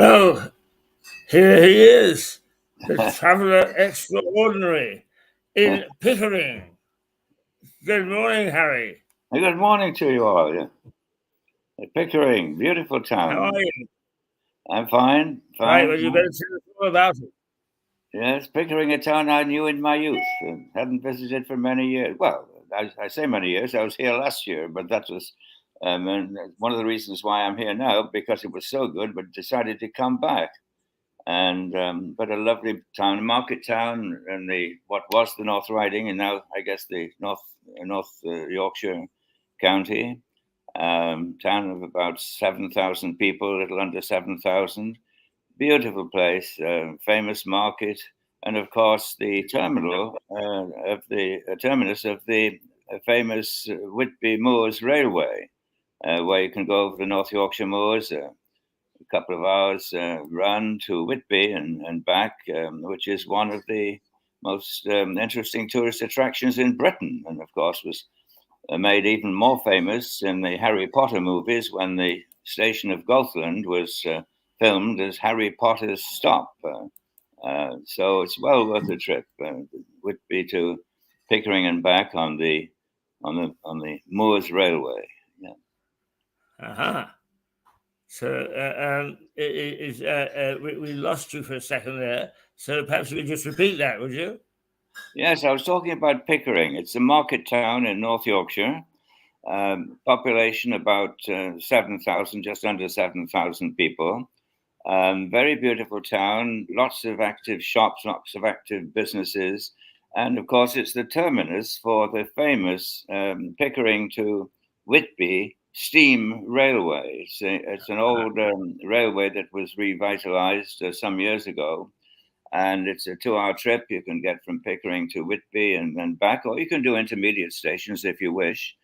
Well, here he is, the traveller extraordinary in Pickering. Good morning, Harry. Good morning to you all. Pickering, beautiful How town. are you? I'm fine, Right, fine. well, you better tell us all about it. Yes, Pickering, a town I knew in my youth and hadn't visited for many years. Well, I say many years. I was here last year, but that was and one of the reasons why I'm here now, because it was so good, but decided to come back. And but a lovely town, market town, and the what was the North Riding, and now I guess the North Yorkshire County. Town of about 7,000 people, a little under 7,000. Beautiful place, famous market, and of course the terminal of the terminus of the famous Whitby Moors Railway, where you can go over the North Yorkshire Moors, a couple of hours run to Whitby and back, which is one of the most interesting tourist attractions in Britain, and of course was made even more famous in the Harry Potter movies when the station of Gothland was filmed as Harry Potter's stop. So it's well worth the trip. Would be to Pickering and back on the Moors Railway. Yeah. Uh-huh. So we lost you for a second there. So perhaps you could just repeat that, would you? Yes, I was talking about Pickering. It's a market town in North Yorkshire. Population about 7,000, just under 7,000 people. Very beautiful town, lots of active shops, lots of active businesses. And of course, it's the terminus for the famous Pickering to Whitby steam railway. It's an old railway that was revitalized some years ago. And it's a 2-hour trip. You can get from Pickering to Whitby and then back, or you can do intermediate stations if you wish.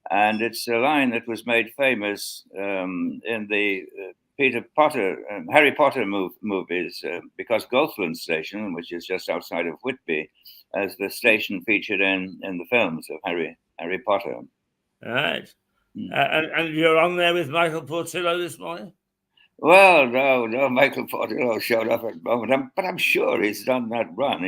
And it's a line that was made famous in the Harry Potter movies, because Gothland Station, which is just outside of Whitby, as the station featured in the films of Harry Potter. All right. And you're on there with Michael Portillo this morning? Well, no, Michael Portillo showed up at the moment, but I'm sure he's done that run.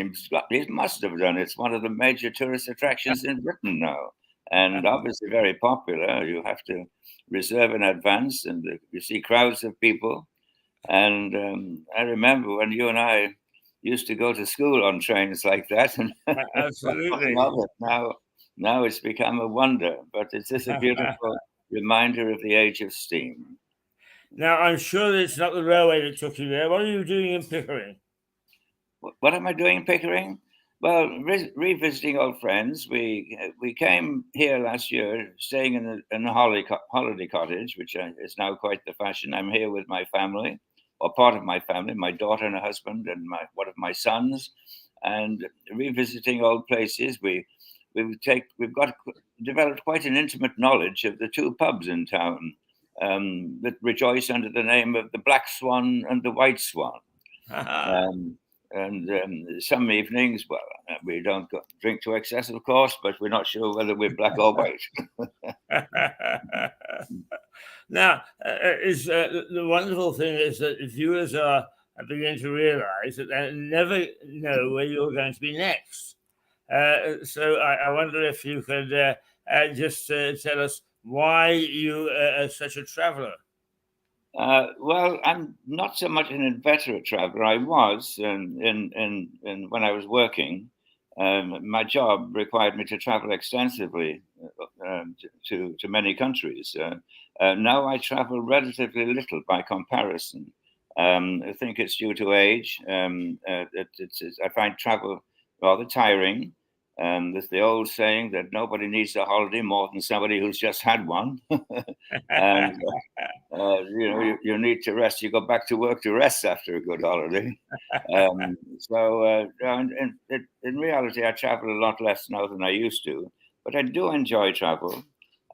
He must have done it. It's one of the major tourist attractions in Britain now, and obviously very popular. You have to reserve in advance, and you see crowds of people. And I remember when you and I used to go to school on trains like that, and Absolutely. now it's become a wonder. But it's just a beautiful reminder of the age of steam. Now, I'm sure that it's not the railway that took you there. What are you doing in Pickering? What am I doing in Pickering? Well, revisiting old friends. We came here last year, staying in a holiday cottage, which is now quite the fashion. I'm here with my family, or part of my family, my daughter and her husband, and one of my sons, and revisiting old places. We've got developed quite an intimate knowledge of the two pubs in town that rejoice under the name of the Black Swan and the White Swan. And some evenings, well, we don't drink to excess, of course, but we're not sure whether we're black or white. Now, the wonderful thing is that viewers are beginning to realize that they never know where you're going to be next. So I wonder if you could just tell us why you are such a traveler. Well, I'm not so much an inveterate traveler. I was in when I was working. My job required me to travel extensively to many countries. Now I travel relatively little by comparison. I think it's due to age. I find travel rather tiring. There's the old saying that nobody needs a holiday more than somebody who's just had one. And you need to rest. You go back to work to rest after a good holiday. In reality, I travel a lot less now than I used to, but I do enjoy travel.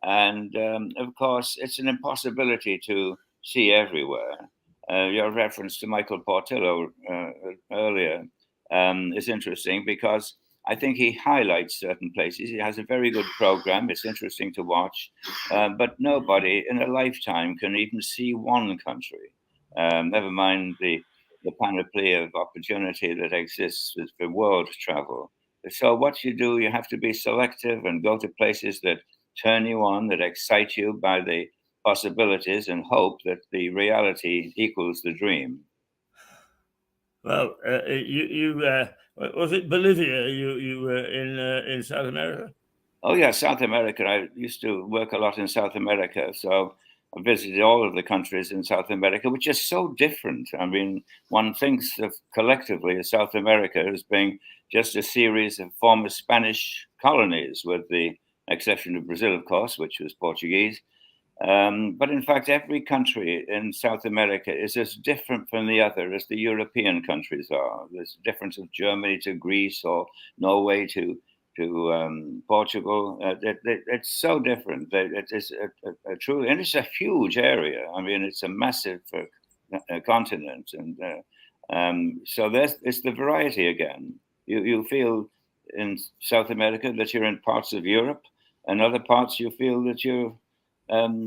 And of course, it's an impossibility to see everywhere. Your reference to Michael Portillo earlier is interesting because I think he highlights certain places. He has a very good program. It's interesting to watch, but nobody in a lifetime can even see one country. never mind the panoply of opportunity that exists for world travel. So what you do, you have to be selective and go to places that turn you on, that excite you by the possibilities, and hope that the reality equals the dream. Well, was it Bolivia? You were in South America? Oh yeah, South America. I used to work a lot in South America, so I visited all of the countries in South America, which is so different. I mean, one thinks of collectively of South America as being just a series of former Spanish colonies, with the exception of Brazil, of course, which was Portuguese. But in fact, every country in South America is as different from the other as the European countries are. There's a difference of Germany to Greece, or Norway to Portugal. It's so different. It is a truly, and it's a huge area. I mean, it's a massive continent, and so it's the variety again. You feel in South America that you're in parts of Europe, and other parts you feel that you're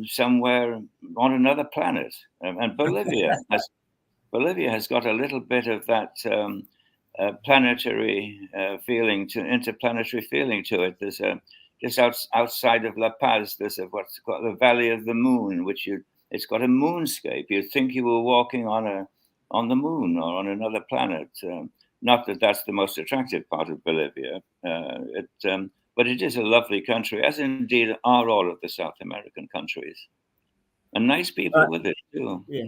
somewhere on another planet. And Bolivia has got a little bit of that planetary interplanetary feeling to it. There's just outside of La Paz, there's what's called the Valley of the Moon, it's got a moonscape. You'd think you were walking on the moon or on another planet. Not that that's the most attractive part of Bolivia. But it is a lovely country, as indeed are all of the South American countries, and nice people with it too. Yeah.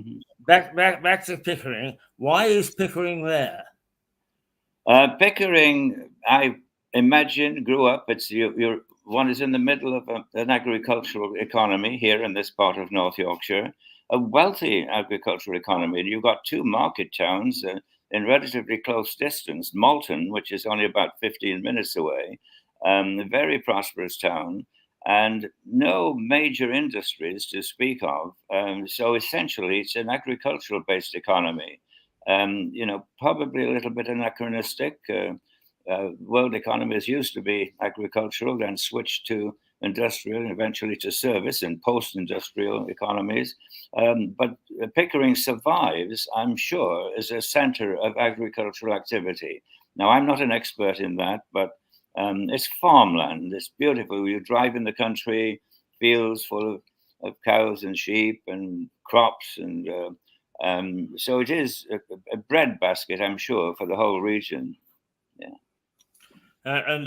Back to Pickering. Why is Pickering there? Pickering, I imagine, grew up. One is in the middle of an agricultural economy here in this part of North Yorkshire, a wealthy agricultural economy, and you've got two market towns in relatively close distance. Malton, which is only about 15 minutes away, a very prosperous town, and no major industries to speak of. So essentially, it's an agricultural-based economy. Probably a little bit anachronistic. World economies used to be agricultural, then switched to industrial, and eventually to service and post-industrial economies. But Pickering survives, I'm sure, as a center of agricultural activity. Now, I'm not an expert in that, but it's farmland. It's beautiful. You drive in the country, fields full of cows and sheep and crops, and so it is a breadbasket, I'm sure, for the whole region. Yeah. I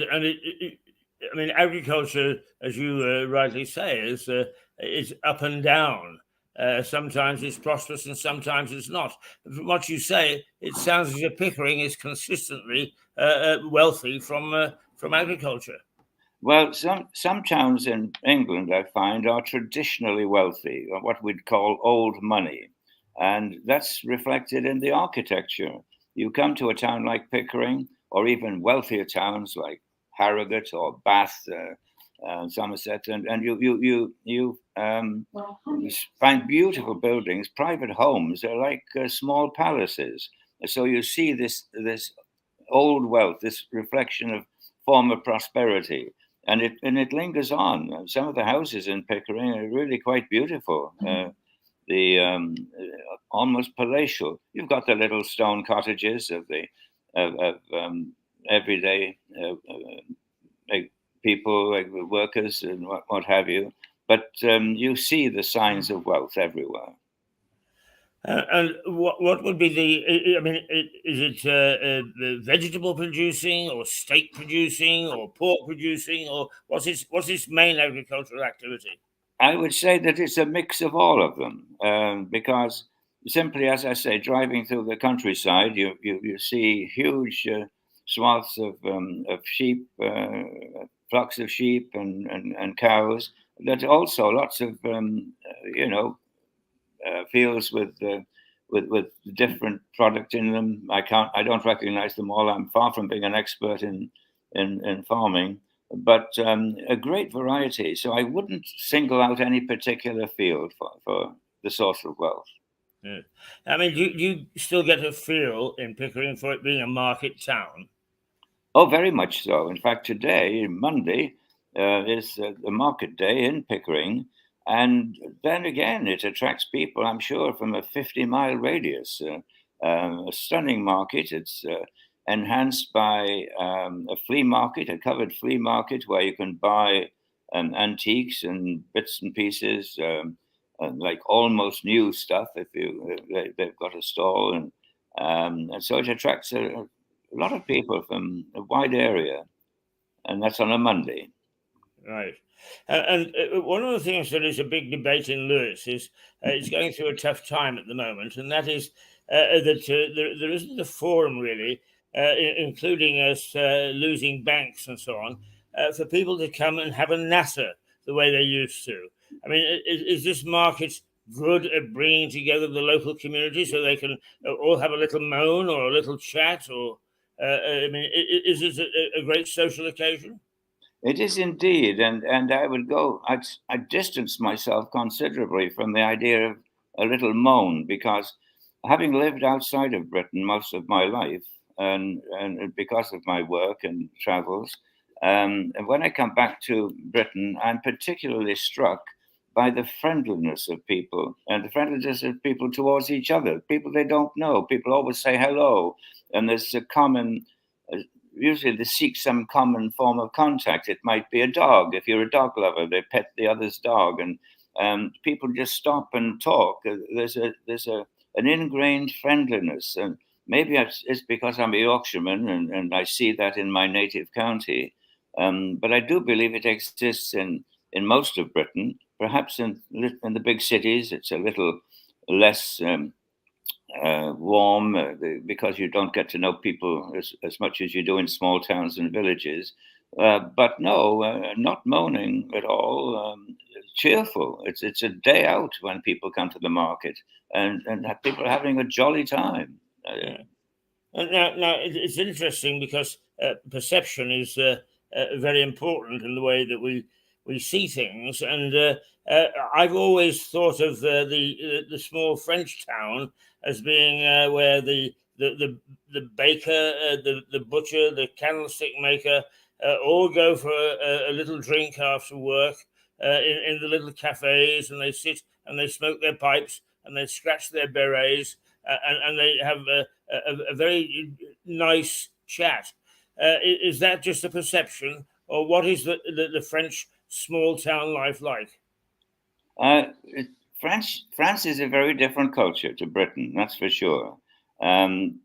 mean, agriculture, as you rightly say, is up and down. Sometimes it's prosperous and sometimes it's not. From what you say, it sounds as if Pickering is consistently wealthy from agriculture. Well, some towns in England, I find, are traditionally wealthy, or what we'd call old money. And that's reflected in the architecture. You come to a town like Pickering, or even wealthier towns like Harrogate or Bath, Somerset, and you find beautiful buildings, private homes. They're like small palaces. So you see this old wealth, this reflection of former prosperity, and it lingers on. Some of the houses in Pickering are really quite beautiful. Almost palatial. You've got the little stone cottages of everyday people, like workers and what have you. But you see the signs of wealth everywhere. And what would be the? I mean, is it vegetable producing, or steak producing, or pork producing, or what's its main agricultural activity? I would say that it's a mix of all of them, because simply, as I say, driving through the countryside, you see huge swaths of sheep, flocks of sheep and cows. But also lots of fields with different product in them. I don't recognize them all. I'm far from being an expert in farming, but a great variety. So I wouldn't single out any particular field for the source of wealth. Yeah. I mean, do you still get a feel in Pickering for it being a market town? Oh, very much so. In fact, today, Monday, is the market day in Pickering. And then again, it attracts people, I'm sure, from a 50-mile radius. A stunning market. It's enhanced by a flea market, a covered flea market where you can buy antiques and bits and pieces, like almost new stuff. If they've got a stall, and so it attracts a lot of people from a wide area, and that's on a Monday. Right. And one of the things that is a big debate in Lewis is it's going through a tough time at the moment, and that is that there isn't a forum really, including us losing banks and so on, for people to come and have a natter the way they used to. I mean, is this market good at bringing together the local community so they can all have a little moan or a little chat? Or, I mean, is this a great social occasion? It is indeed, and I'd distance myself considerably from the idea of a little moan, because having lived outside of Britain most of my life, and because of my work and travels, and when I come back to Britain, I'm particularly struck by the friendliness of people and the friendliness of people towards each other, people they don't know. People always say hello, and there's a common usually they seek some common form of contact. It might be a dog. If you're a dog lover, they pet the other's dog, and people just stop and talk. There's an ingrained friendliness, and maybe it's because I'm a Yorkshireman and I see that in my native county. But I do believe it exists in most of Britain. Perhaps in the big cities, it's a little less warm because you don't get to know people as much as you do in small towns and villages. But no, not moaning at all. Cheerful. It's a day out when people come to the market, and people are having a jolly time. Yeah. Now it's interesting because perception is very important in the way that we see things, and I've always thought of the small French town as being where the baker, the butcher, the candlestick maker all go for a little drink after work in the little cafes, and they sit and they smoke their pipes and they scratch their berets, and they have a very nice chat. Is that just a perception, or what is the French small town life like? Uh, France is a very different culture to Britain, that's for sure. Um,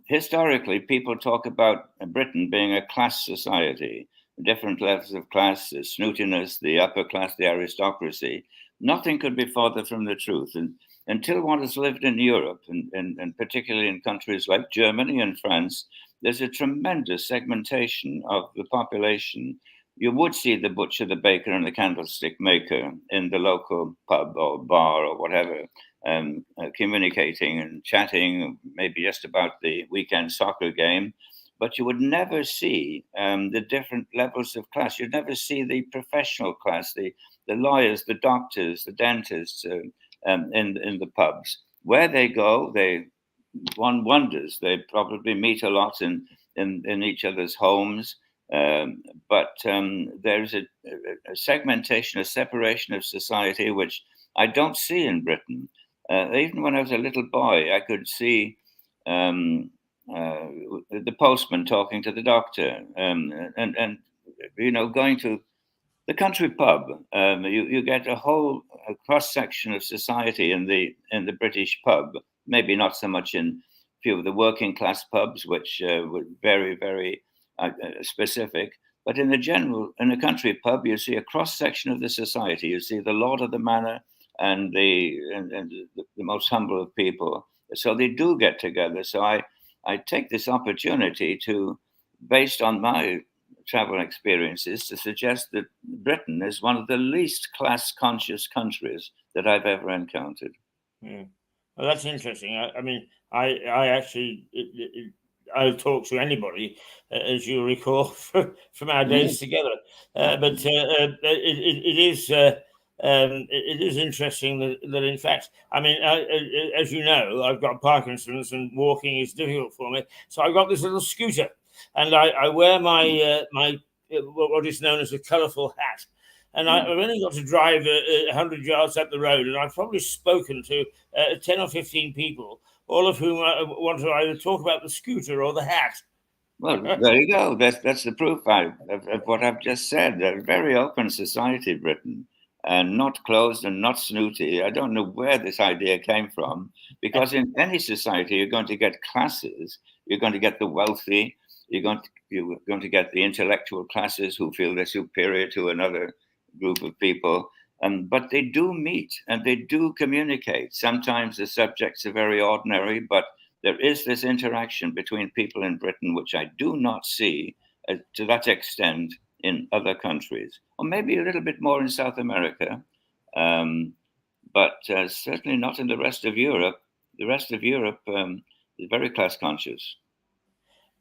Historically, people talk about Britain being a class society, different levels of class, the snootiness, the upper class, the aristocracy. Nothing could be farther from the truth. And until one has lived in Europe, and particularly in countries like Germany and France, there's a tremendous segmentation of the population. You would see the butcher, the baker, and the candlestick maker in the local pub or bar or whatever, communicating and chatting, maybe just about the weekend soccer game. But you would never see the different levels of class. You'd never see the professional class, the lawyers, the doctors, the dentists in the pubs. Where they go, one wonders. They probably meet a lot in each other's homes. But there's a segmentation, a separation of society, which I don't see in Britain. Even when I was a little boy, I could see the postman talking to the doctor, and going to the country pub. You get a whole cross section of society in the British pub. Maybe not so much in a few of the working class pubs, which were very, very specific. But in a country pub, you see a cross section of the society. You see the lord of the manor and the most humble of people. So they do get together. So I take this opportunity to, based on my travel experiences, to suggest that Britain is one of the least class conscious countries that I've ever encountered. Yeah. Well, that's interesting. I mean, I actually I'll talk to anybody, as you recall from our days together. But it is interesting that in fact, I mean, as you know, I've got Parkinson's and walking is difficult for me. So I've got this little scooter, and I wear my what is known as a colourful hat. and I've only got to drive 100 yards up the road, and I've probably spoken to 10 or 15 people, all of whom want to either talk about the scooter or the hat. Well, there you go. That's the proof of what I've just said. A very open society, Britain, and not closed and not snooty. I don't know where this idea came from, because in any society, you're going to get classes. You're going to get the wealthy. You're going to get the intellectual classes who feel they're superior to another group of people. But they do meet and they do communicate. Sometimes the subjects are very ordinary, but there is this interaction between people in Britain, which I do not see to that extent in other countries, or maybe a little bit more in South America, but certainly not in the rest of Europe. The rest of Europe is very class conscious.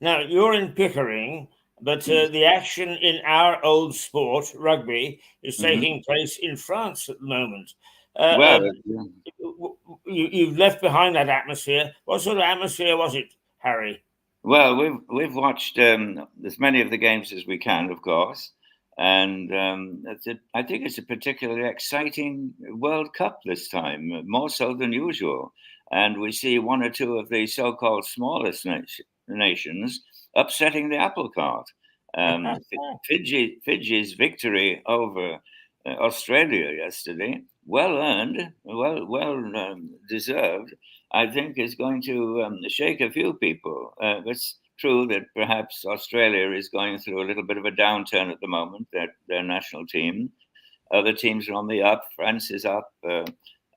Now, you're in Pickering, but the action in our old sport, rugby, is taking place in France at the moment. You've left behind that atmosphere. What sort of atmosphere was it, Harry? Well, we've watched as many of the games as we can, of course, and I think it's a particularly exciting World Cup this time, more so than usual. And we see one or two of the so-called smallest nations upsetting the apple cart. Fiji's victory over Australia yesterday, well earned, well deserved, I think is going to shake a few people. It's true that perhaps Australia is going through a little bit of a downturn at the moment, their national team. Other teams are on the up. France is up,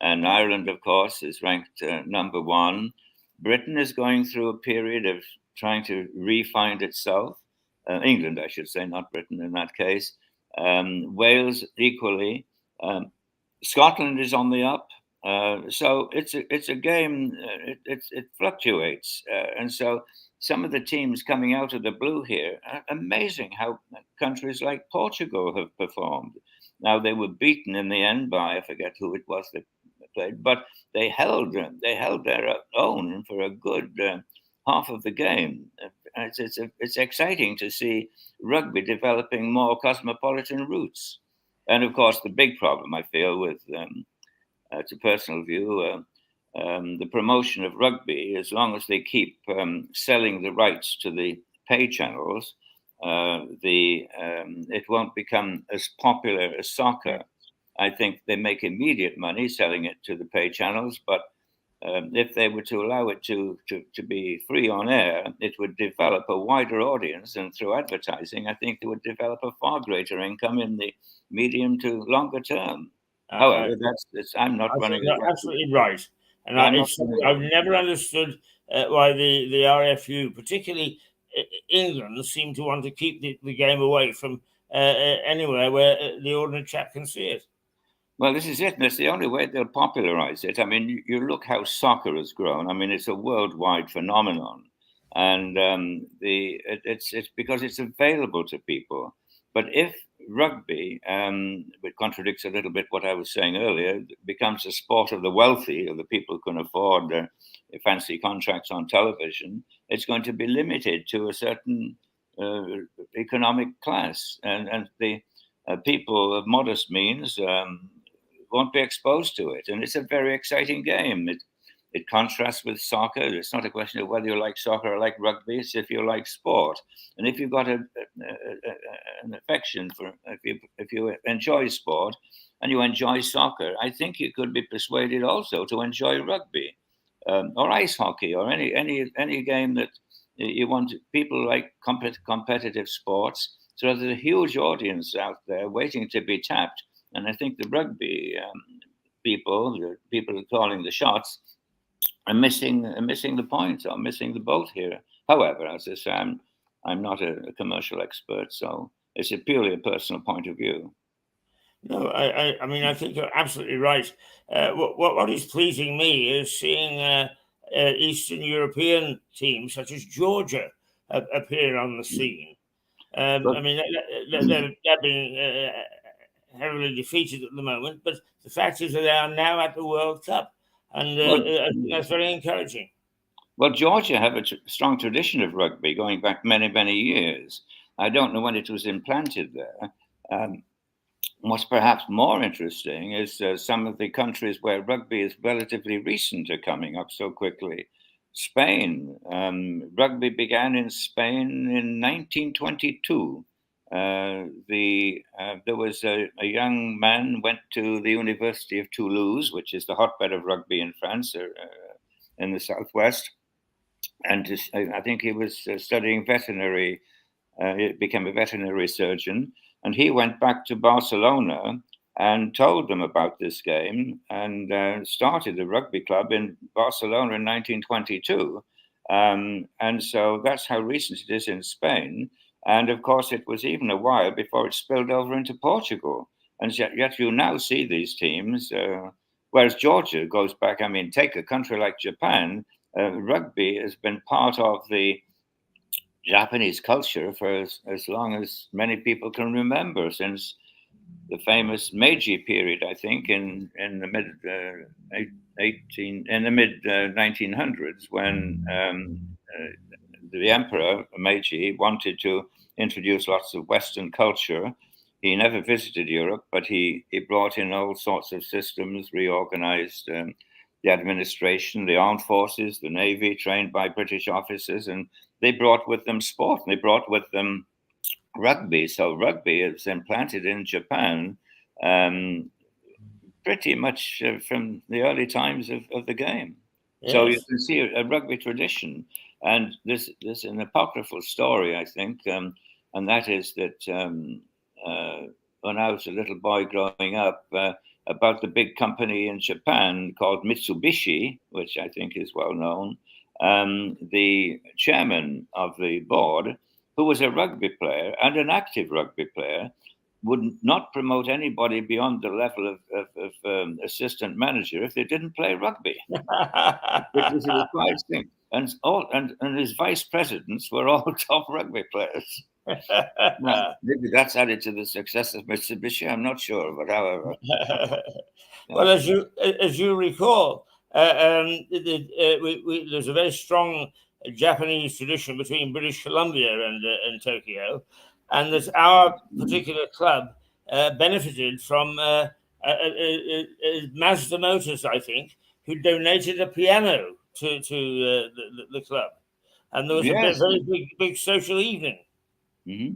and Ireland, of course, is ranked number one. Britain is going through a period of trying to re-find itself. England, I should say, not Britain in that case. Wales equally. Scotland is on the up. So it's a game. It fluctuates, and so some of the teams coming out of the blue here, amazing how countries like Portugal have performed. Now they were beaten in the end by, I forget who it was that played, but they held their own for a good half of the game. It's exciting to see rugby developing more cosmopolitan roots, and of course the big problem I feel with. It's a personal view. The promotion of rugby, as long as they keep selling the rights to the pay channels, it won't become as popular as soccer. I think they make immediate money selling it to the pay channels, but if they were to allow it to be free on air, it would develop a wider audience, and through advertising, I think it would develop a far greater income in the medium to longer term. However, I'm not running. You're absolutely right, and I've never understood why the RFU, particularly England, seem to want to keep the game away from anywhere where the ordinary chap can see it. Well, this is it, and it's the only way they'll popularize it. I mean, you look how soccer has grown. I mean, it's a worldwide phenomenon, and it's because it's available to people. But if rugby, which contradicts a little bit what I was saying earlier, becomes a sport of the wealthy, of the people who can afford fancy contracts on television, it's going to be limited to a certain economic class, and the people of modest means won't be exposed to it. And it's a very exciting game. It contrasts with soccer. It's not a question of whether you like soccer or like rugby. It's if you like sport. And if you've got an affection for, if you enjoy sport and you enjoy soccer, I think you could be persuaded also to enjoy rugby or ice hockey or any game that you want. People like competitive sports. So there's a huge audience out there waiting to be tapped. And I think the rugby people, the people who are calling the shots, are missing the point or missing the boat here. However, as I say, I'm not a commercial expert, so it's purely a personal point of view. No, I mean, I think you're absolutely right. What is pleasing me is seeing Eastern European teams such as Georgia appear on the scene. I mean, they're being heavily defeated at the moment, but the fact is that they are now at the World Cup, and I think that's very encouraging. Well, Georgia have a strong tradition of rugby going back many, many years. I don't know when it was implanted there, what's perhaps more interesting is some of the countries where rugby is relatively recent are coming up so quickly. Spain, rugby began in Spain in 1922. There was a young man went to the University of Toulouse, which is the hotbed of rugby in France, in the southwest, and I think he was studying veterinary. He became a veterinary surgeon, and he went back to Barcelona and told them about this game and started a rugby club in Barcelona in 1922. And so that's how recent it is in Spain. And of course, it was even a while before it spilled over into Portugal. And yet you now see these teams, whereas Georgia goes back, I mean, take a country like Japan, rugby has been part of the Japanese culture for as long as many people can remember, since the famous Meiji period. I think in the mid 1900s, when the emperor Meiji wanted to introduce lots of Western culture. He never visited Europe, but he brought in all sorts of systems, reorganized the administration, the armed forces, the navy, trained by British officers, and they brought with them sport. And they brought with them rugby. So rugby is implanted in Japan pretty much from the early times of the game. Yes. So you can see a rugby tradition. And there's an apocryphal story, I think, and that is that when I was a little boy growing up, about the big company in Japan called Mitsubishi, which I think is well known, the chairman of the board, who was a rugby player and an active rugby player, would not promote anybody beyond the level of assistant manager if they didn't play rugby, which was a required thing. And his vice presidents were all top rugby players. Now, maybe that's added to the success of Mitsubishi. I'm not sure, but however. Well, as you recall, there's a very strong Japanese tradition between British Columbia and Tokyo, and that our particular club benefited from Mazda Motors, I think, who donated a piano to the club, and there was a very big social evening. Mm-hmm.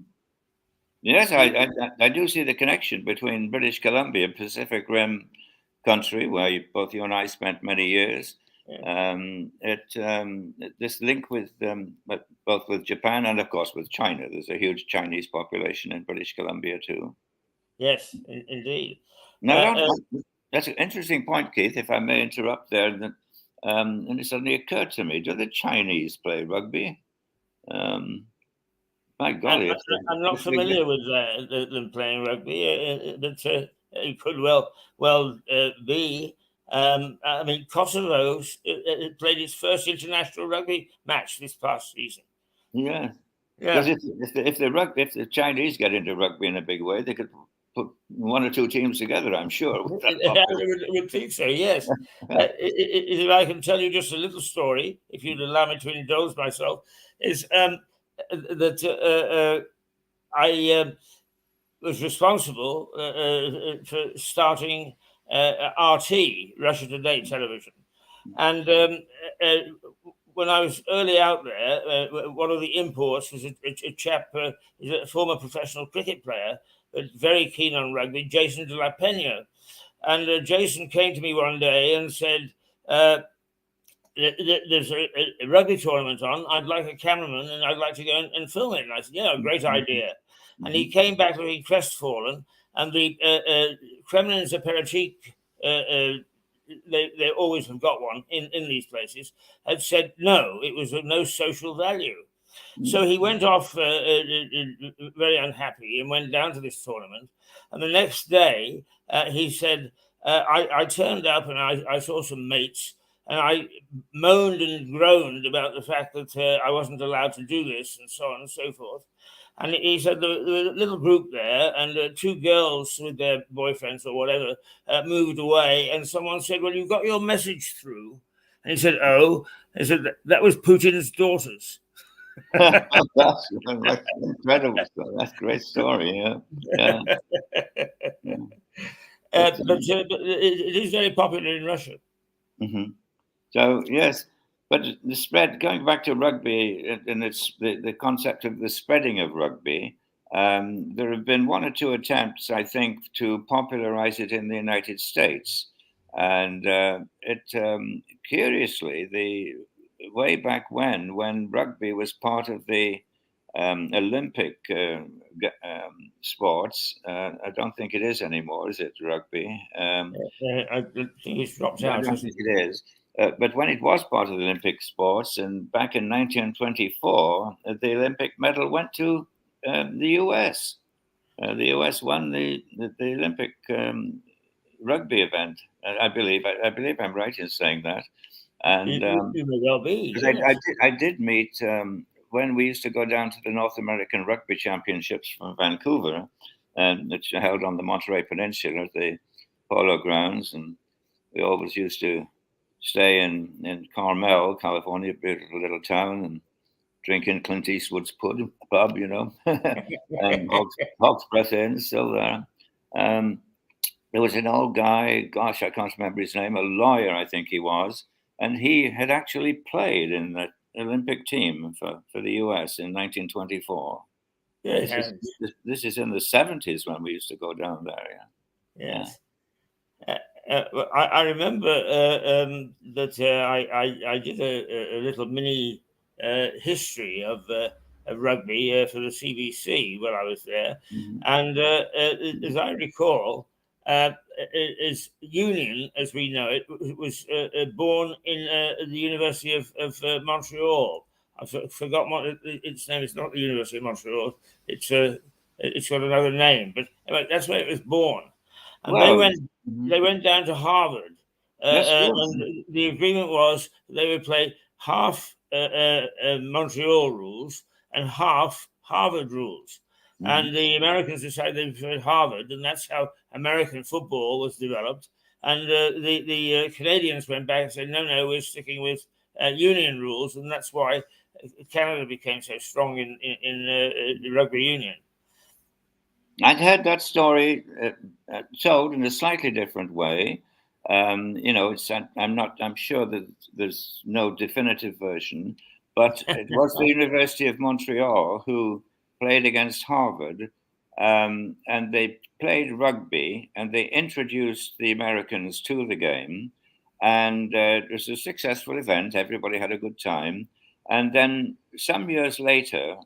Yes, I do see the connection between British Columbia, Pacific Rim country, where both you and I spent many years. Yeah. This link with both with Japan and, of course, with China. There's a huge Chinese population in British Columbia too. Yes, indeed. Now, that's an interesting point, Keith, if I may interrupt there. And it suddenly occurred to me, do the Chinese play rugby? My golly. I'm not familiar with them playing rugby, but it could well be. I mean, Kosovo played its first international rugby match this past season. Yeah. Because if the Chinese get into rugby in a big way, they could put one or two teams together, I'm sure. I would think so, yes. If I can tell you just a little story, if you'd allow me to indulge myself, is that I was responsible for starting RT, Russia Today television. And when I was early out there, one of the imports was a chap, a former professional cricket player, but very keen on rugby, Jason de la Pena. And Jason came to me one day and said, there's a rugby tournament on. I'd like a cameraman and I'd like to go and film it. And I said, yeah, great idea. And he came back looking crestfallen. And the Kremlin's aperitif, they always have got one in these places, had said no, it was of no social value. So he went off very unhappy and went down to this tournament. And the next day, he said, I turned up and I saw some mates, and I moaned and groaned about the fact that I wasn't allowed to do this and so on and so forth. And he said there was a little group there, and two girls with their boyfriends or whatever moved away. And someone said, well, you got your message through. And he said, oh. He said, that was Putin's daughters. That's incredible. That's a great story. Yeah. Yeah. But it is very popular in Russia. Mm-hmm. So yes, but the spread, going back to rugby and it's the concept of the spreading of rugby. There have been one or two attempts, I think, to popularize it in the United States, and curiously, the way back when rugby was part of the Olympic sports. I don't think it is anymore, is it? Rugby. I think it's dropped I out. don't think it is. But when it was part of the Olympic sports, and back in 1924, the Olympic medal went to the US. The US won the Olympic rugby event. I believe. I believe I'm right in saying that. And It may well be, because yes. I did meet when we used to go down to the North American Rugby Championships from Vancouver, and which are held on the Monterey Peninsula at the Polo Grounds, and we always used to stay in Carmel, California, a beautiful little town, and drink in Clint Eastwood's pub, and Hog's Breath Inn, still there. There was an old guy, gosh, I can't remember his name, a lawyer, I think he was, and he had actually played in the Olympic team for the US in 1924. Yes, This is in the 70s when we used to go down there. Yeah. yes. I remember that I did a little mini history of rugby for the CBC when I was there, Mhm. and as I recall, is Union, as we know it, was born in the University of Montreal. I've forgotten what its name is. Not the University of Montreal. It's got another name, but anyway, that's where it was born. And Well, they went down to Harvard, that's good. and the agreement was they would play half Montreal rules and half Harvard rules. Mhm. And the Americans decided they preferred Harvard, and that's how American football was developed. And the Canadians went back and said, no, we're sticking with union rules, and that's why Canada became so strong in rugby union. I'd heard that story told in a slightly different way. I'm sure that there's no definitive version, but it was the University of Montreal who played against Harvard, and they played rugby, and they introduced the Americans to the game, and it was a successful event. Everybody had a good time, and then some years later.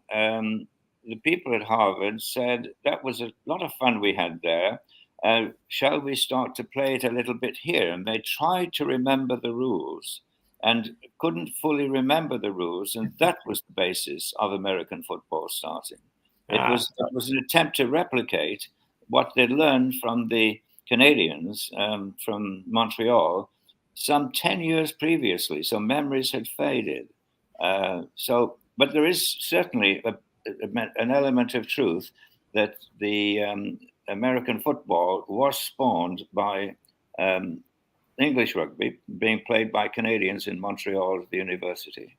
The people at Harvard said that was a lot of fun we had there. Shall we start to play it a little bit here? And they tried to remember the rules and couldn't fully remember the rules. And that was the basis of American football starting. It was an attempt to replicate what they'd learned from the Canadians from Montreal some 10 years previously. So memories had faded. But there is certainly an element of truth that the American football was spawned by English rugby being played by Canadians in Montreal at the university.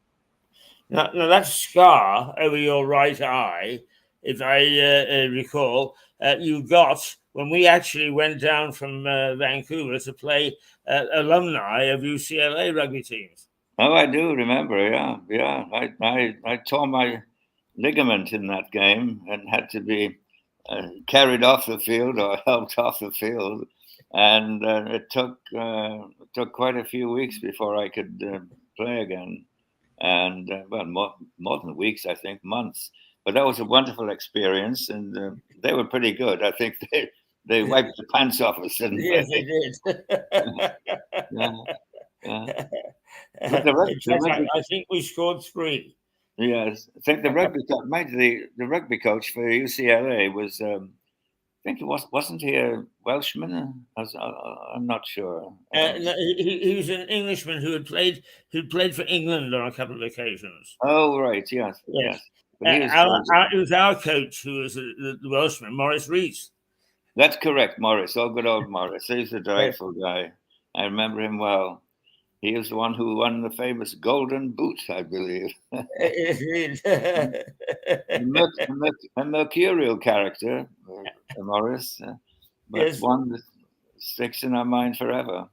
Now that scar over your right eye, if I recall, you got when we actually went down from Vancouver to play alumni of UCLA rugby teams. Oh, I do remember. Yeah. I tore my ligament in that game and had to be carried off the field or helped off the field, and it took quite a few weeks before I could play again, and more than weeks, I think months. But that was a wonderful experience, and they were pretty good. I think they wiped the pants off us, didn't Yes, they? they did. Yeah, yeah. But In fact, I think we scored 3. yes, I think the rugby coach, the rugby coach for UCLA was, I think it wasn't he a Welshman? I'm not sure. No, he was an Englishman who'd played for England on a couple of occasions. Oh, right, yes. Yes, But he was. it was our coach who was the Welshman, Maurice Rees. That's correct, Morris. Oh, good old Morris. He's a Yes. delightful guy. I remember him well. He was the one who won the famous Golden Boot, I believe. Indeed. A mercurial character, Morris, but Yes, one that sticks in our mind forever.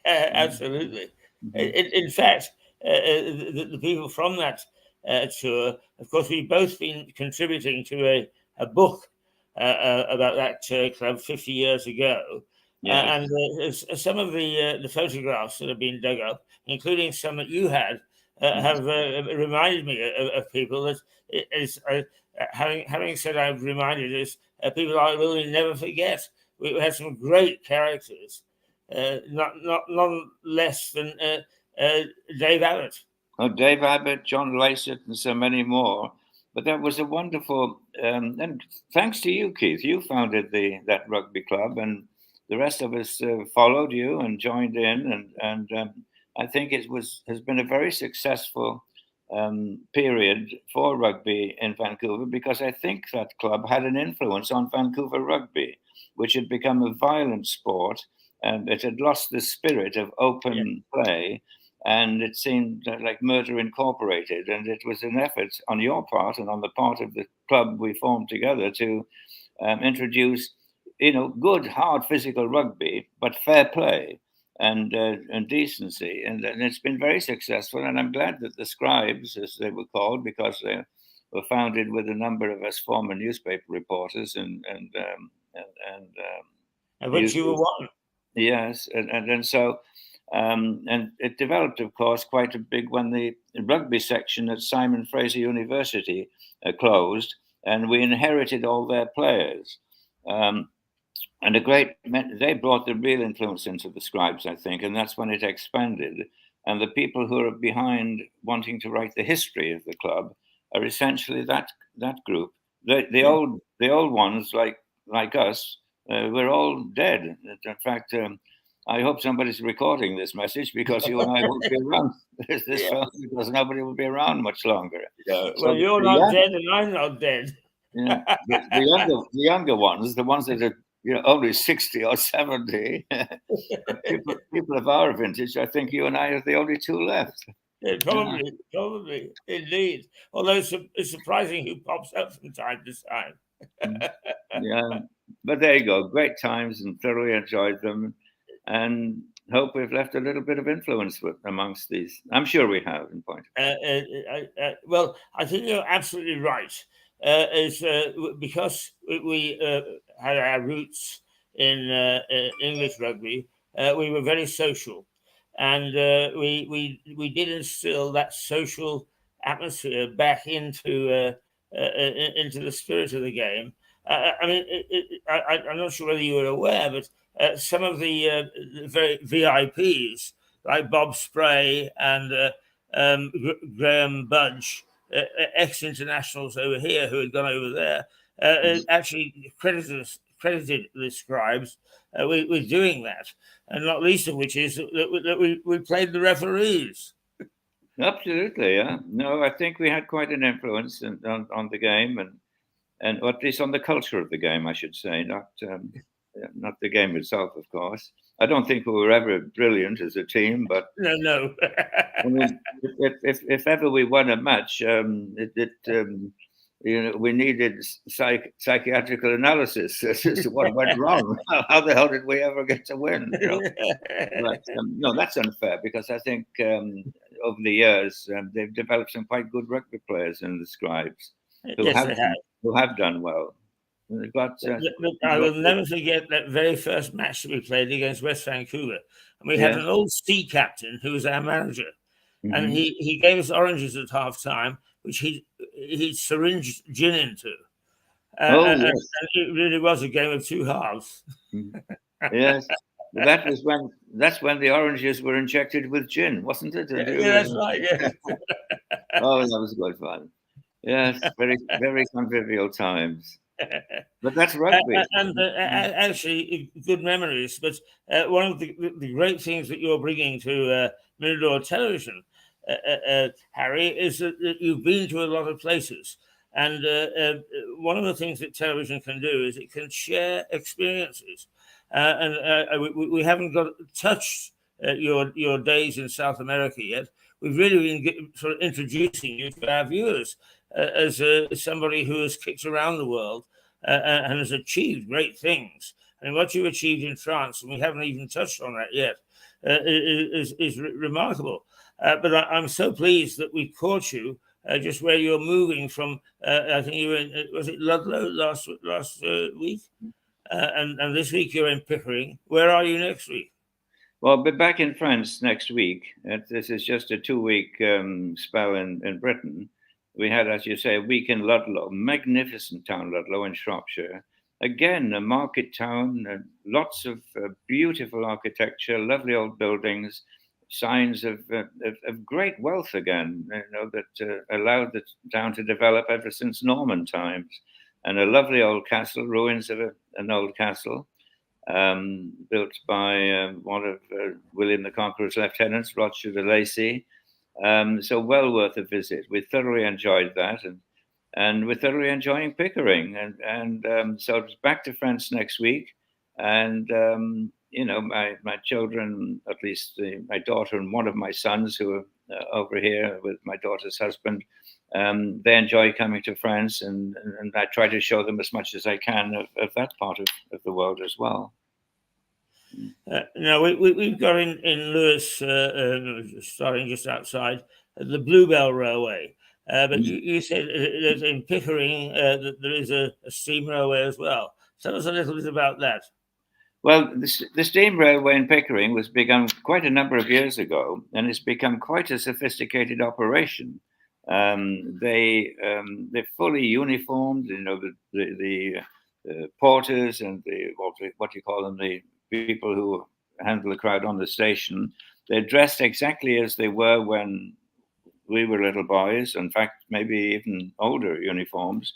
absolutely. Mhm. In fact, the people from that tour, of course, we've both been contributing to a book about that club 50 years ago. Yes. And some of the photographs that have been dug up, including some that you had, have reminded me of people that is having said I've reminded us people I will never forget. We had some great characters, not none less than Dave Abbott. Oh, Dave Abbott, John Lacett, and so many more. But that was a wonderful, and thanks to you, Keith, you founded that rugby club, and the rest of us followed you and joined in, and I think it has been a very successful period for rugby in Vancouver because I think that club had an influence on Vancouver rugby, which had become a violent sport, and it had lost the spirit of Yeah. open play, and it seemed like Murder Incorporated. And it was an effort on your part and on the part of the club we formed together to introduce, good, hard physical rugby, but fair play and decency. And it's been very successful. And I'm glad that the Scribes, as they were called, because they were founded with a number of us former newspaper reporters and Of which you were users. one. Yes, and so and it developed, of course, quite a big when the rugby section at Simon Fraser University closed, and we inherited all their players. Um, and they brought the real influence into the Scribes, I think, and that's when it expanded. And the people who are behind wanting to write the history of the club are essentially that group. Yeah. The old ones like us, we're all dead. In fact, I hope somebody's recording this message because you and I won't be around this Yeah. film because nobody will be around much longer. Yeah. So Well, you're not dead, and I'm not dead. yeah, the younger ones, the ones that are only 60 or 70, people of our vintage, I think you and I are the only two left. Yeah, Yeah. probably, indeed. Although it's surprising who pops up from time to Mm. time. Yeah, but there you go. Great times and thoroughly enjoyed them, and hope we've left a little bit of influence amongst these. I'm sure we have, in point. Well, I think you're absolutely right. Because we had our roots in English rugby, we were very social, and we did instill that social atmosphere back into the spirit of the game. I mean, I'm not sure whether you were aware, but some of the very VIPs like Bob Spray and Graham Budge, ex-internationals over here who had gone over there, actually credited the Scribes with doing that, and not least of which is that we played the referees. Absolutely, yeah. No, I think we had quite an influence on the game, and or at least on the culture of the game, I should say, not the game itself, of course. I don't think we were ever brilliant as a team, but No. I mean, if ever we won a match, we needed psychiatrical analysis as to what went wrong. How the hell did we ever get to win? But no, that's unfair because I think over the years they've developed some quite good rugby players in the Scribes who Yes, have they have. who have done well. They've got, I will never forget that very first match that we played against West Vancouver. And we had yeah. an old sea captain who was our manager. And Mm-hmm. he gave us oranges at half time, which he syringed gin into. Oh And yes, it really was a game of two halves. Mhm. Yes. That's when the oranges were injected with gin, wasn't it? And Yeah, that's right. Yes. oh, that was good fun. Yes, very very convivial times. But that's rugby. And actually, good memories. But one of the great things that you're bringing to Mirador Television, Harry, is that you've been to a lot of places. And one of the things that television can do is it can share experiences. And we haven't got touched your days in South America yet. We've really been sort of introducing you to our viewers as somebody who has kicked around the world and has achieved great things. And what you've achieved in France, and we haven't even touched on that yet, is remarkable. But I'm so pleased that we caught you just where you're moving from. I think you were in, was it Ludlow last week? And this week you're in Pickering. Where are you next week? Well, I'll be back in France next week. This is just a 2-week spell in Britain. We had, as you say, a week in Ludlow, magnificent town, Ludlow in Shropshire. Again, a market town, lots of beautiful architecture, lovely old buildings, signs of great wealth again, that allowed the town to develop ever since Norman times. And a lovely old castle, ruins of an old castle, built by one of William the Conqueror's lieutenants, Roger de Lacy. So well worth a visit. We thoroughly enjoyed that, and we're thoroughly enjoying Pickering. So it's back to France next week, and my children, at least my daughter and one of my sons, who are over here with my daughter's husband, they enjoy coming to France, and I try to show them as much as I can of that part of the world as well. Now we've got in Lewes, starting just outside, the Bluebell Railway. But you said that in Pickering that there is a steam railway as well. Tell us a little bit about that. Well, the steam railway in Pickering was begun quite a number of years ago, and it's become quite a sophisticated operation. They're fully uniformed. The porters and what you call them, the people who handle the crowd on the station. They're dressed exactly as they were when we were little boys. In fact, maybe even older uniforms.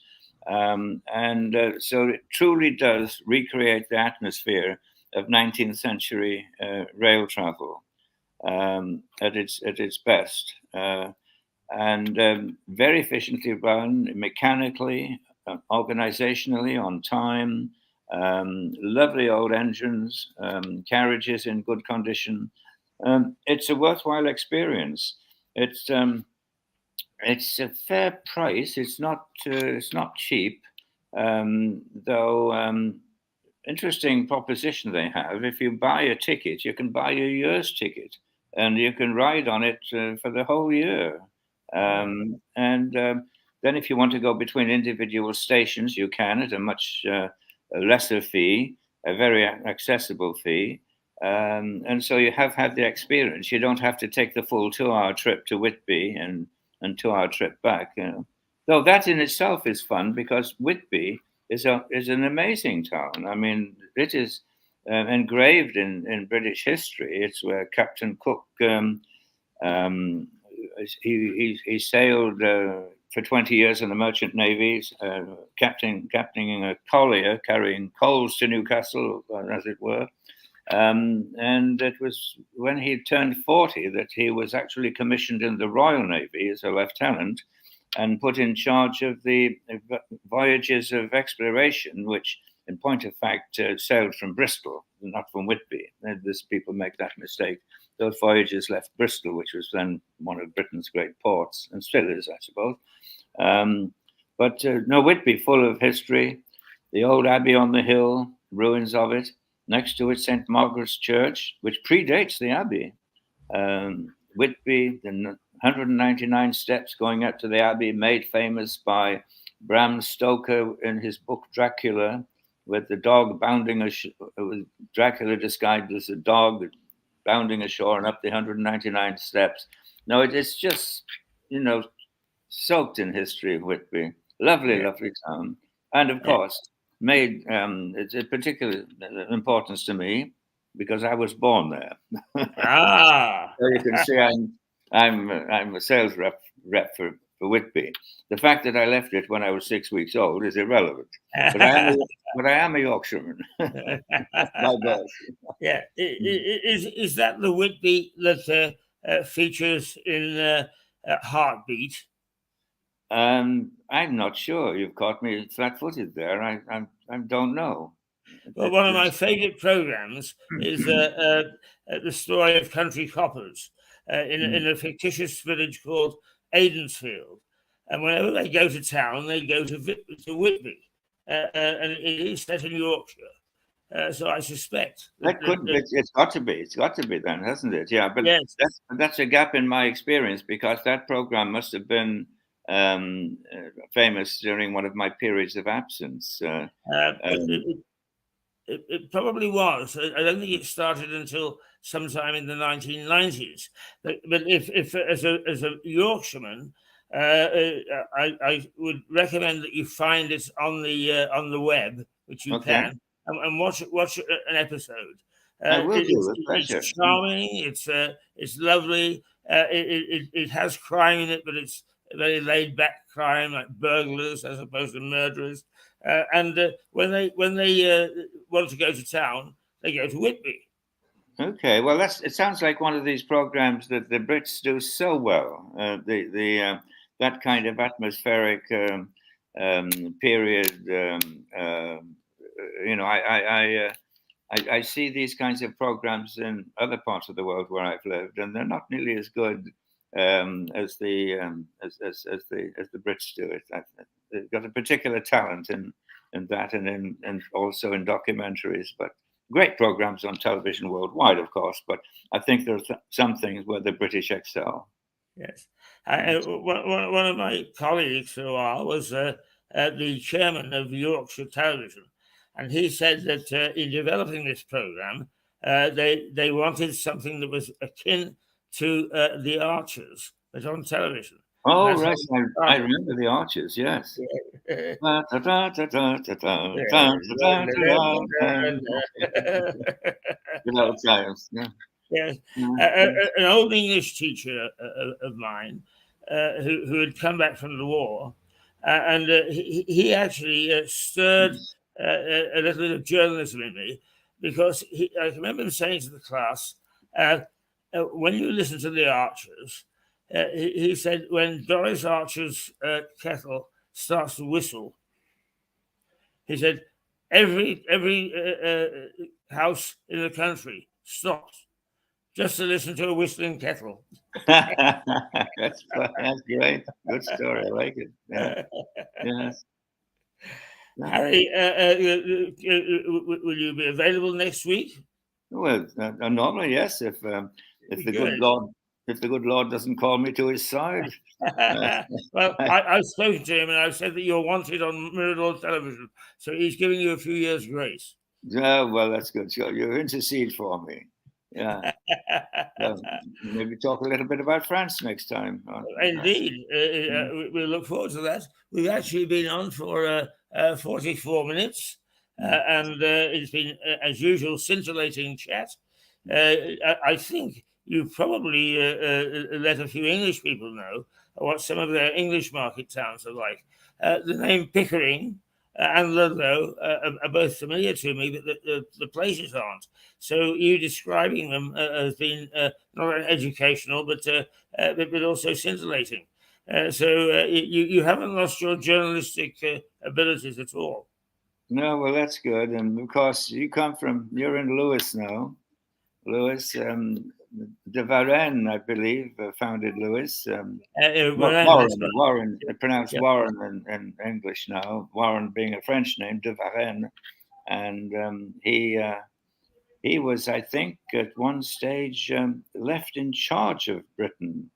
So it truly does recreate the atmosphere of 19th century rail travel at its best, and very efficiently run, mechanically, organizationally, on time. Lovely old engines, carriages in good condition. It's a worthwhile experience. It's a fair price. It's not cheap, though. Interesting proposition they have. If you buy a ticket, you can buy a year's ticket, and you can ride on it for the whole year. Then, if you want to go between individual stations, you can at a much lesser fee, a very accessible fee. And so you have had the experience. You don't have to take the full 2-hour trip to Whitby and 2-hour trip back. Though that in itself is fun, because Whitby is an amazing town. I mean, it is engraved in British history. It's where Captain Cook he sailed for 20 years in the merchant navies, captaining a collier carrying coals to Newcastle, as it were. And it was when he turned 40 that he was actually commissioned in the Royal Navy as a lieutenant and put in charge of the voyages of exploration, which, in point of fact, sailed from Bristol, not from Whitby. These people make that mistake. Those voyages left Bristol, which was then one of Britain's great ports, and still is, I suppose. But Whitby, full of history. The old abbey on the hill, ruins of it. Next to it, St. Margaret's Church, which predates the abbey. Whitby, the 199 steps going up to the abbey, made famous by Bram Stoker in his book Dracula, with the dog bounding with Dracula disguised as a dog bounding ashore and up the 199 steps. No, it's just, soaked in history of Whitby. Lovely, lovely town. And of course, made it's a particular importance to me because I was born there. So you can see I'm a sales rep for Whitby. The fact that I left it when I was 6 weeks old is irrelevant. But I am a Yorkshireman by birth. Yeah, is that the Whitby that features in Heartbeat? I'm not sure. You've caught me flat-footed there. I don't know. Well, one of my favourite programmes is the story of country coppers in a fictitious village called Aidensfield. And whenever they go to town, they go to Whitby, and it is set in Yorkshire. So I suspect that couldn't. It's got to be. It's got to be then, hasn't it? Yeah, but yes, that's a gap in my experience, because that program must have been famous during one of my periods of absence. It probably was. I don't think it started until sometime in the 1990s. But if as a Yorkshireman, I would recommend that you find it on the web, which you can, and watch an episode. I will do with pleasure. It's charming. It's lovely. It has crime in it, but it's a very laid back crime, like burglars as opposed to murderers. And when they want to go to town, they go to Whitby. Okay, well, it sounds like one of these programs that the Brits do so well. That kind of atmospheric period. I see these kinds of programs in other parts of the world where I've lived, and they're not nearly as good as the Brits do it. They've got a particular talent in that, and also in documentaries. But great programs on television worldwide, of course. But I think there are some things where the British excel. Yes, one of my colleagues for a while was the chairman of Yorkshire Television, and he said that in developing this program, they wanted something that was akin to the Archers, but on television. Oh, right. I remember the Archers, yes. Good old times. Yeah. Yes. An old English teacher of mine who had come back from the war, and he actually stirred a little bit of journalism in me, because I remember him saying to the class, when you listen to the Archers, he said, when Doris Archer's kettle starts to whistle, he said, every house in the country stops just to listen to a whistling kettle. That's great. Good story. I like it. Yeah. Yes. Harry, will you be available next week? Well, normally, yes. If the good Lord doesn't call me to his side. Well, I've spoken to him, and I've said that you're wanted on Mirador Television, so he's giving you a few years' grace. Yeah, well, that's good. So you intercede for me. Yeah. Maybe talk a little bit about France next time. Indeed. We look forward to that. We've actually been on for 44 minutes, and it's been, as usual, scintillating chat. I think you probably let a few English people know what some of their English market towns are like. The name Pickering and Ludlow are both familiar to me, but the places aren't. So you describing them as being not educational, but also scintillating. So you haven't lost your journalistic abilities at all. No, well, that's good. And of course, you're in Lewis now. Lewis, de Varenne, I believe, founded Lewis. Warren, pronounced Warren in English now. Warren being a French name, de Varenne, and he was, I think, at one stage left in charge of Britain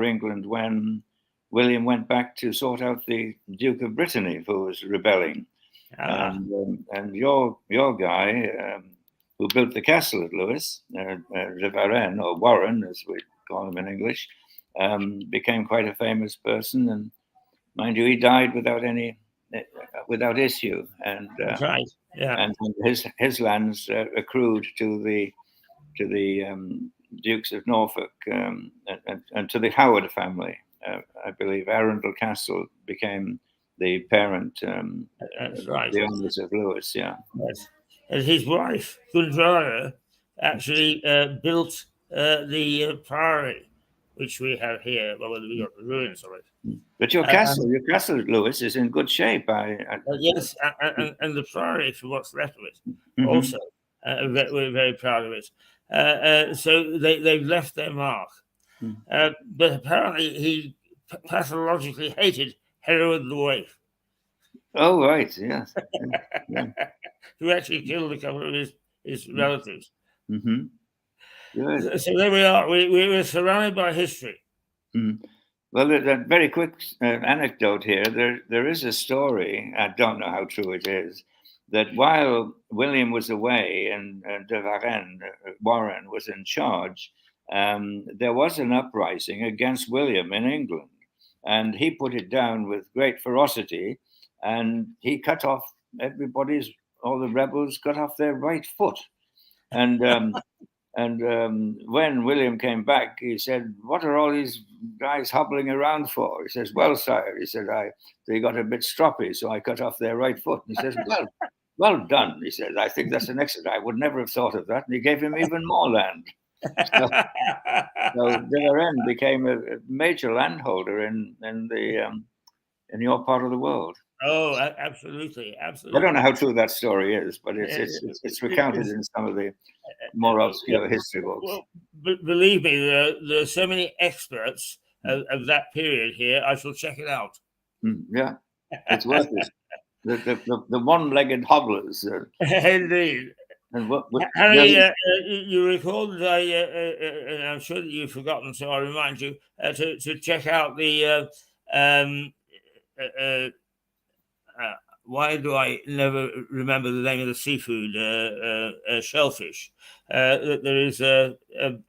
England when William went back to sort out the Duke of Brittany, who was rebelling, and your guy. Who built the castle at Lewis, de Varenne, or Warren, as we call him in English, became quite a famous person. And mind you, he died without issue. And that's right. Yeah. And his lands accrued to the Dukes of Norfolk and to the Howard family. I believe Arundel Castle became the parent, that's right. the owners of Lewis. Yeah. Yes. And his wife, Gundrara, actually built the priory, which we have here. Well, we got the ruins of it. But your castle, Lewis, is in good shape. Yes, and the priory for what's left of it. Also, we're very proud of it. So they've left their mark. But apparently he pathologically hated Herod the Waif. Oh, right, yes. Who actually killed a couple of his relatives. Good. So there we are. We were surrounded by history. Well, a very quick anecdote here. There is a story, I don't know how true it is, that while William was away and de Warren was in charge, there was an uprising against William in England. And he put it down with great ferocity, and he cut off all the rebels cut off their right foot. And when William came back, he said, "What are all these guys hobbling around for?" He says, "Well, sire," he said, "they got a bit stroppy, so I cut off their right foot." And he says, well done," he said. "I think that's an excellent. I would never have thought of that." And he gave him even more land. So de Varenne became a major landholder in your part of the world. Oh, absolutely. I don't know how true that story is, but it's recounted in some of the more obscure history books. Well, believe me, there are so many experts of that period here. I shall check it out. Yeah, it's worth it. The one-legged hobblers. Indeed. And Harry, you recall that and I'm sure that you've forgotten, so I'll remind you to check out the. Why do I never remember the name of the seafood? Shellfish. There is a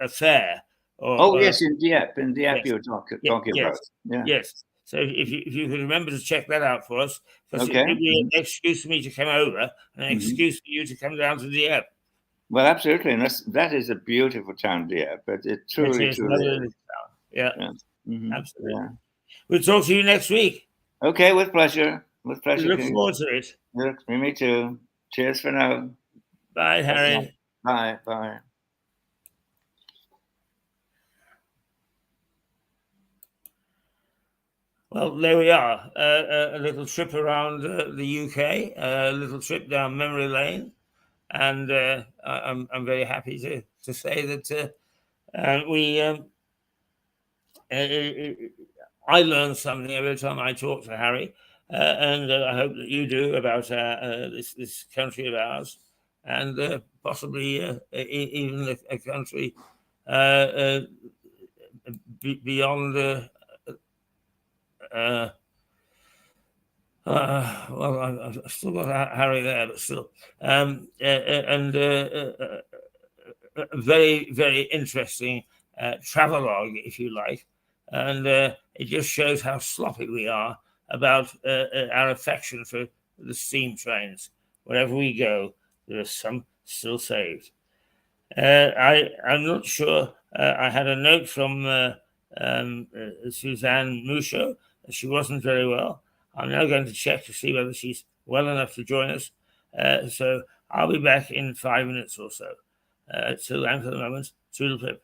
fair. Yes, in Dieppe. Yes. You're talking about. Yeah. Yes. So if you could remember to check that out for us, because it would be an excuse for me to come over and an excuse for you to come down to Dieppe. Well, absolutely, and that is a beautiful town, Dieppe. But it truly is. Yeah. Absolutely. Yeah. We'll talk to you next week. Okay, with pleasure. With pleasure. Look forward to it. Me too. Cheers for now. Bye, Harry. Bye. Bye. Well, there we are. A little trip around the UK, a little trip down memory lane, and I'm very happy to say that I learn something every time I talk to Harry, and I hope that you do about this country of ours, and possibly even a country beyond. Well, I've still got Harry there, but still, and a very, very interesting travelogue, if you like, and it just shows how sloppy we are about our affection for the steam trains. Wherever we go, there are some still saved. I'm not sure. I had a note from Suzanne Musho. She wasn't very well. I'm now going to check to see whether she's well enough to join us. So I'll be back in 5 minutes or so. Till then, for the moment, toodle pip.